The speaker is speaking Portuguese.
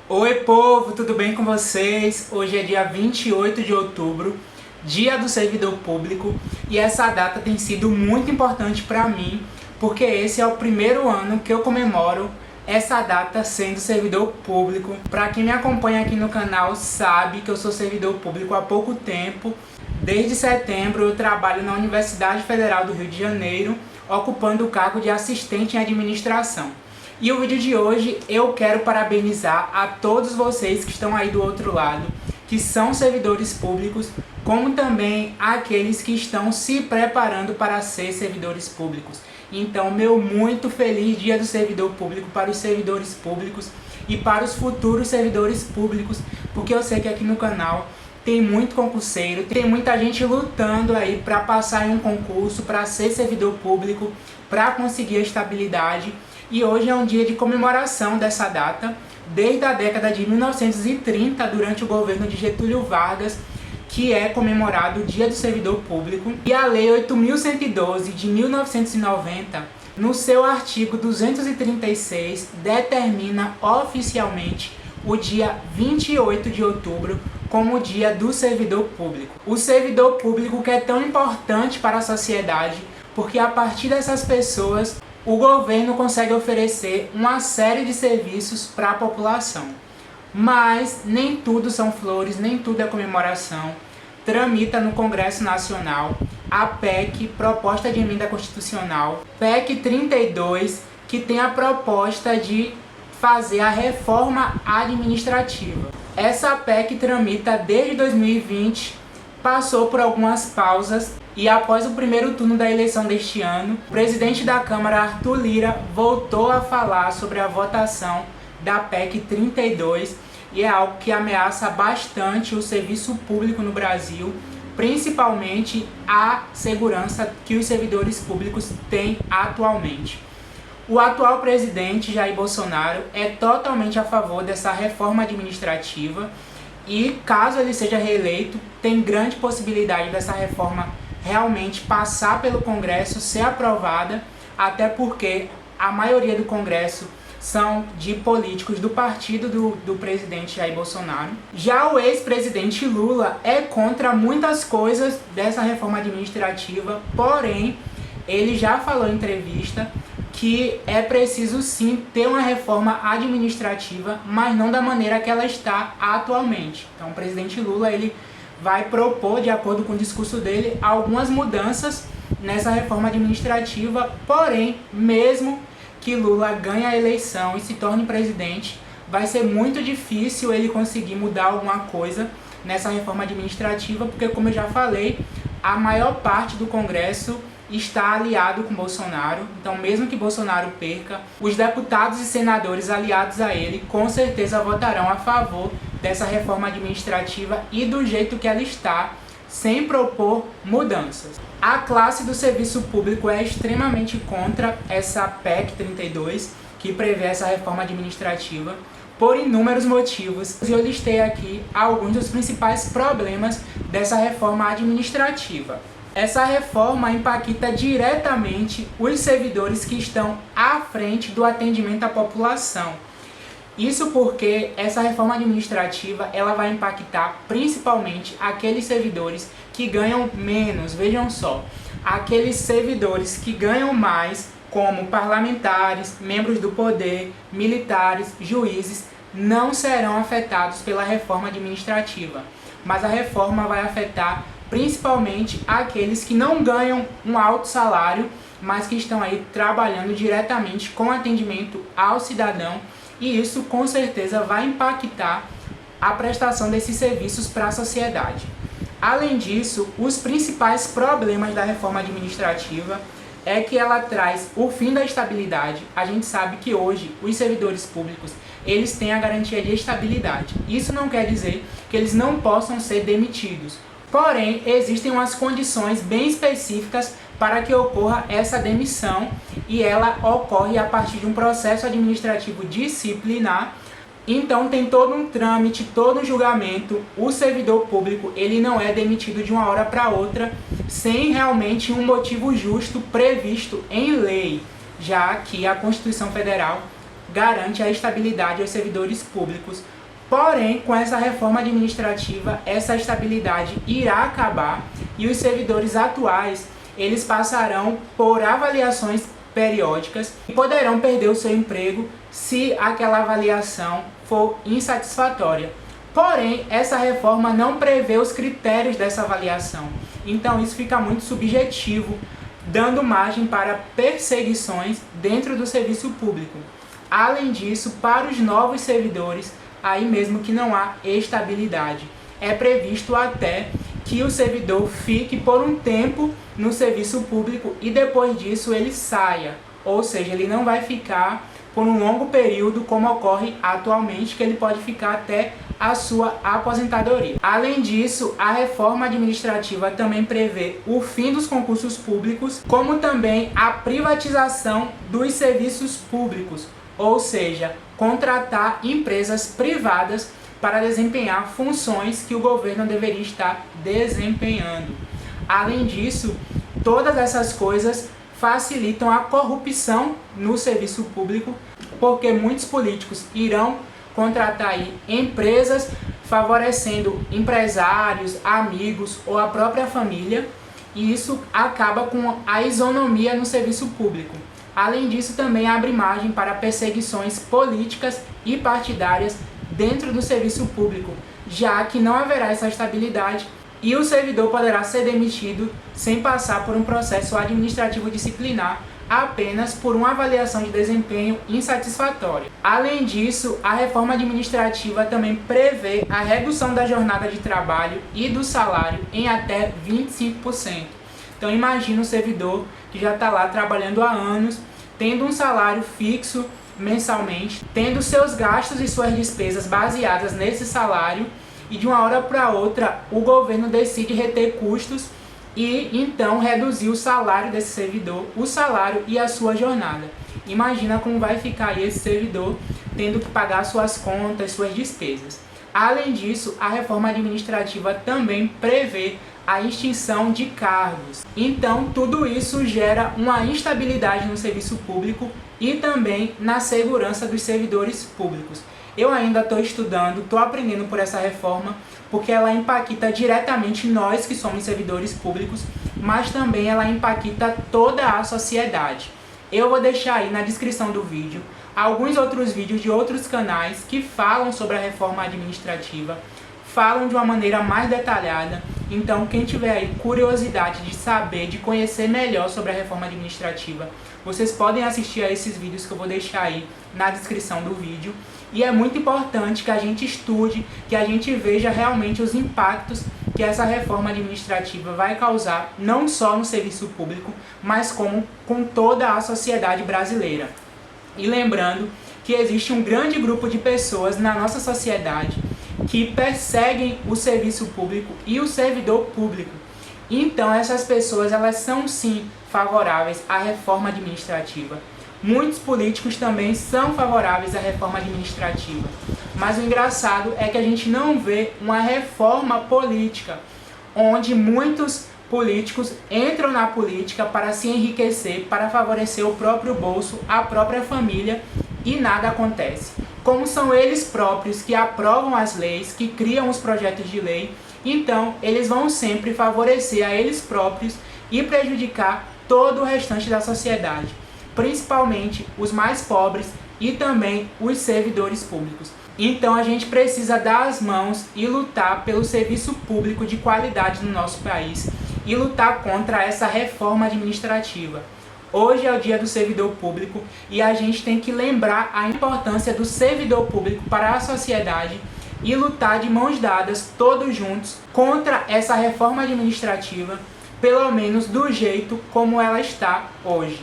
Oi povo, tudo bem com vocês? Hoje é dia 28 de outubro, dia do servidor público, e essa data tem sido muito importante para mim, porque esse é o primeiro ano que eu comemoro essa data sendo servidor público. Para quem me acompanha aqui no canal sabe que eu sou servidor público há pouco tempo. Desde setembro eu trabalho na Universidade Federal do Rio de Janeiro, ocupando o cargo de assistente em administração. E o vídeo de hoje eu quero parabenizar a todos vocês que estão aí do outro lado, que são servidores públicos, como também aqueles que estão se preparando para ser servidores públicos. Então, meu muito feliz dia do servidor público para os servidores públicos e para os futuros servidores públicos, porque eu sei que aqui no canal tem muito concurseiro, tem muita gente lutando aí para passar em um concurso, para ser servidor público, para conseguir a estabilidade. E hoje é um dia de comemoração dessa data, desde a década de 1930, durante o governo de Getúlio Vargas, que é comemorado o Dia do Servidor Público. E a Lei 8.112 de 1990, no seu artigo 236, determina oficialmente o dia 28 de outubro como o Dia do Servidor Público. O servidor público que é tão importante para a sociedade, porque a partir dessas pessoas o governo consegue oferecer uma série de serviços para a população. Mas nem tudo são flores, nem tudo é comemoração. Tramita no Congresso Nacional a PEC, Proposta de Emenda Constitucional, PEC 32, que tem a proposta de fazer a reforma administrativa. Essa PEC tramita desde 2020, passou por algumas pausas, e após o primeiro turno da eleição deste ano, o presidente da Câmara, Arthur Lira, voltou a falar sobre a votação da PEC 32, e é algo que ameaça bastante o serviço público no Brasil, principalmente a segurança que os servidores públicos têm atualmente. O atual presidente, Jair Bolsonaro, é totalmente a favor dessa reforma administrativa e, caso ele seja reeleito, tem grande possibilidade dessa reforma realmente passar pelo Congresso, ser aprovada, até porque a maioria do Congresso são de políticos do partido do presidente Jair Bolsonaro. Já o ex-presidente Lula é contra muitas coisas dessa reforma administrativa, porém, ele já falou em entrevista que é preciso sim ter uma reforma administrativa, mas não da maneira que ela está atualmente. Então o presidente Lula ele vai propor, de acordo com o discurso dele, algumas mudanças nessa reforma administrativa, porém, mesmo que Lula ganhe a eleição e se torne presidente, vai ser muito difícil ele conseguir mudar alguma coisa nessa reforma administrativa, porque, como eu já falei, a maior parte do Congresso está aliado com Bolsonaro. Então, mesmo que Bolsonaro perca, os deputados e senadores aliados a ele com certeza votarão a favor dessa reforma administrativa e do jeito que ela está, sem propor mudanças. A classe do serviço público é extremamente contra essa PEC 32, que prevê essa reforma administrativa, por inúmeros motivos. Eu listei aqui alguns dos principais problemas dessa reforma administrativa. Essa reforma impacta diretamente os servidores que estão à frente do atendimento à população. Isso porque essa reforma administrativa ela vai impactar principalmente aqueles servidores que ganham menos. Vejam só, aqueles servidores que ganham mais, como parlamentares, membros do poder, militares, juízes, não serão afetados pela reforma administrativa. Mas a reforma vai afetar principalmente aqueles que não ganham um alto salário, mas que estão aí trabalhando diretamente com atendimento ao cidadão, e isso com certeza vai impactar a prestação desses serviços para a sociedade. Além disso, os principais problemas da reforma administrativa é que ela traz o fim da estabilidade. A gente sabe que hoje os servidores públicos eles têm a garantia de estabilidade. Isso não quer dizer que eles não possam ser demitidos. Porém, existem umas condições bem específicas para que ocorra essa demissão, e ela ocorre a partir de um processo administrativo disciplinar. Então tem todo um trâmite, todo um julgamento. O servidor público ele não é demitido de uma hora para outra sem realmente um motivo justo previsto em lei, já que a Constituição Federal garante a estabilidade aos servidores públicos. Porém, com essa reforma administrativa, essa estabilidade irá acabar e os servidores atuais, eles passarão por avaliações periódicas e poderão perder o seu emprego se aquela avaliação for insatisfatória. Porém, essa reforma não prevê os critérios dessa avaliação, então isso fica muito subjetivo, dando margem para perseguições dentro do serviço público. Além disso, para os novos servidores, aí mesmo que não há estabilidade. É previsto até que o servidor fique por um tempo no serviço público e depois disso ele saia, ou seja, ele não vai ficar por um longo período como ocorre atualmente, que ele pode ficar até a sua aposentadoria. Além disso, a reforma administrativa também prevê o fim dos concursos públicos, como também a privatização dos serviços públicos, ou seja, contratar empresas privadas para desempenhar funções que o governo deveria estar desempenhando. Além disso, todas essas coisas facilitam a corrupção no serviço público, porque muitos políticos irão contratar aí empresas favorecendo empresários, amigos ou a própria família, e isso acaba com a isonomia no serviço público. Além disso, também abre margem para perseguições políticas e partidárias dentro do serviço público, já que não haverá essa estabilidade e o servidor poderá ser demitido sem passar por um processo administrativo disciplinar, apenas por uma avaliação de desempenho insatisfatória. Além disso, a reforma administrativa também prevê a redução da jornada de trabalho e do salário em até 25%. Então imagina um servidor que já está lá trabalhando há anos, tendo um salário fixo mensalmente, tendo seus gastos e suas despesas baseadas nesse salário, e de uma hora para outra o governo decide reter custos e então reduzir o salário desse servidor, o salário e a sua jornada. Imagina como vai ficar aí esse servidor tendo que pagar suas contas, suas despesas. Além disso, a reforma administrativa também prevê a extinção de cargos. Então, tudo isso gera uma instabilidade no serviço público e também na segurança dos servidores públicos. Eu ainda estou estudando, estou aprendendo por essa reforma, porque ela impacta diretamente nós que somos servidores públicos, mas também ela impacta toda a sociedade. Eu vou deixar aí na descrição do vídeo alguns outros vídeos de outros canais que falam sobre a reforma administrativa, falam de uma maneira mais detalhada. Então, quem tiver aí curiosidade de saber, de conhecer melhor sobre a reforma administrativa, vocês podem assistir a esses vídeos que eu vou deixar aí na descrição do vídeo. E é muito importante que a gente estude, que a gente veja realmente os impactos que essa reforma administrativa vai causar, não só no serviço público, mas como com toda a sociedade brasileira. E lembrando que existe um grande grupo de pessoas na nossa sociedade que perseguem o serviço público e o servidor público. Então essas pessoas, elas são sim favoráveis à reforma administrativa. Muitos políticos também são favoráveis à reforma administrativa. Mas o engraçado é que a gente não vê uma reforma política, onde muitos políticos entram na política para se enriquecer, para favorecer o próprio bolso, a própria família, e nada acontece. Como são eles próprios que aprovam as leis, que criam os projetos de lei, então eles vão sempre favorecer a eles próprios e prejudicar todo o restante da sociedade, principalmente os mais pobres e também os servidores públicos. Então a gente precisa dar as mãos e lutar pelo serviço público de qualidade no nosso país e lutar contra essa reforma administrativa. Hoje é o dia do servidor público e a gente tem que lembrar a importância do servidor público para a sociedade e lutar de mãos dadas, todos juntos, contra essa reforma administrativa, pelo menos do jeito como ela está hoje.